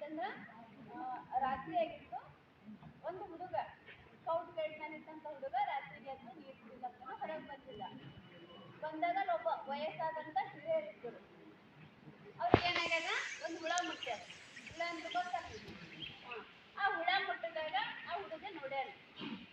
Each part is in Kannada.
ಏನಾಯ್ತಂದ್ರ ರಾತ್ರಿ ಆಗಿತ್ತು. ಒಂದು ಹುಡುಗ ಸ್ಕೌಟ್ ಗೈಡ್ನಲ್ಲಿ ಇದ್ದಂಥ ಹುಡುಗ ರಾತ್ರಿಗೆ ಎದ್ದು ನೀರು ಕುಡಿಲಕ್ಕ ಹೊರಗೆ ಬಂದಿಲ್ಲ. ಬಂದಾಗ ಒಬ್ಬ ವಯಸ್ಸಾದಂಥ ಹಿರಿಯರಿದ್ದರು. ಅವ್ರಿಗೆ ಏನಾಗ್ಯದ ಒಂದು ಹುಳ ಮುಟ್ಟ್ಯಾರ. ಹುಳ ಅಂದ್ರೆ ಗೊತ್ತಾಗ್ತದೆ. ಆ ಹುಳ ಮುಟ್ಟಿದಾಗ ಆ ಹುಡುಗ ನೋಡ್ಯಾನ.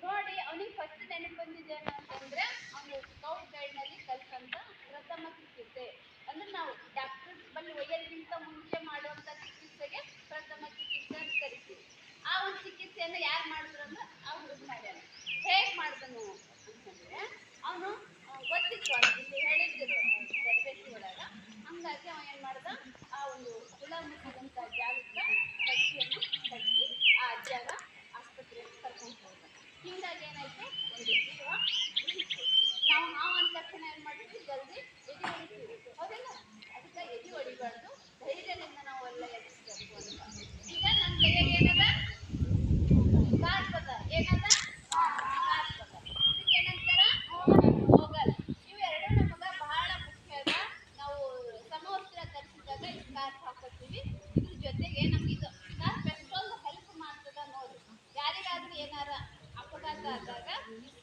ನೋಡಿ ಅವನಿಗೆ ಫಸ್ಟ್ ನೆನಪು ಬಂದಿದ್ದೇನು ಅಂತಂದ್ರೆ ಅವನು ಸ್ಕೌಟ್ ಗೈಡ್ನಲ್ಲಿ ಕಲ್ತಂತ ಪ್ರಥಮ ಚಿಕಿತ್ಸೆ ಅಂದ್ರೆ ನಾವು ಡಾಕ್ಟರ್ ಬಳಿ ಒಯ್ಯೋದಕ್ಕಿಂತ ಮುಂಚೆ ಮಾಡುವಂಥ ಚಿಕಿತ್ಸೆಗೆ ಪ್ರಥಮ ಚಿಕಿತ್ಸೆ ಅಂತ ಕರಿತೀವಿ. ಆ ಒಂದು ಚಿಕಿತ್ಸೆಯನ್ನು ಯಾರು ಮಾಡಿದ್ರು ಅಂದ್ರೆ ಆ ಹುಡುಗ ಮಾಡ್ಯಾನ. ಹೇಗೆ ಮಾಡಿದನು ಅಂತಂದ್ರೆ ಅವನು ಗೊತ್ತಿತ್ತು ಅವ್ನು ಇಲ್ಲಿ ಹೇಳಿದ್ರು ತರಬೇತಿ ಒಳಗ. ಹಂಗಾಗಿ ಅವ ಏನು ಮಾಡ್ದ, ಆ ಒಂದು ಹುಳ ಮುಟ್ಟಿದಂಥ ಜಾಗಕ್ಕೆ ಬಟ್ಟೆಯನ್ನು ಕಟ್ಟಿ ಆ ಅಜ್ಜಾಗ ಆಸ್ಪತ್ರೆಗೆ ಕರ್ಕೊಂಡು ಹೋದ. ಹೀಗಾಗಿ ಏನಾಯ್ತು, ಒಂದು ಜೀವ ಉಳಿತು. ನಾವು ಅಂದ ತಕ್ಷಣ ಏನು ಮಾಡ್ತೀವಿ, ಜಲ್ದಿ ಎದೆ ಹೊಡಿತೀವಿ, ಹೌದಿಲ್ಲ? ಅದಕ್ಕೆ ಎದೆ ಹೊಡಿಬಾರ್ದು, ಧೈರ್ಯದಿಂದ ನಾವು ಎಲ್ಲ ಎದುರಿಸಬೇಕು ಅಂತ. ಈಗ ನನ್ನ ಕೈಯಾಗ ಏನದ, ಸ್ಕಾರ್ಫ್ ಅದ. ಏನದ? ಸ್ಕಾರ್ಫ್ ಅದ. ಇದಕ್ಕೆ ಏನಂತಾರ? ಗೋಗಲ್. ಇವೆರಡು ನಮಗೆ ಬಹಳ ಮುಖ್ಯ ಅದ. ನಾವು ಸಮವಸ್ತ್ರ ಧರಿಸಿದಾಗ ಈ ಸ್ಕಾರ್ಫ್ ಹಾಕೋತೀವಿ. ಇದ್ರ ಜೊತೆಗೆ ನಮ್ಗೆ ಇದು ಸ್ಕಾರ್ಫ್ ಎಷ್ಟೊಂದು ಹೆಲ್ಪ್ ಮಾಡ್ತದ ನೋಡಿ. ಯಾರಿಗಾದ್ರೂ ಏನಾರ ಅಪಘಾತ ಆದಾಗ ಈ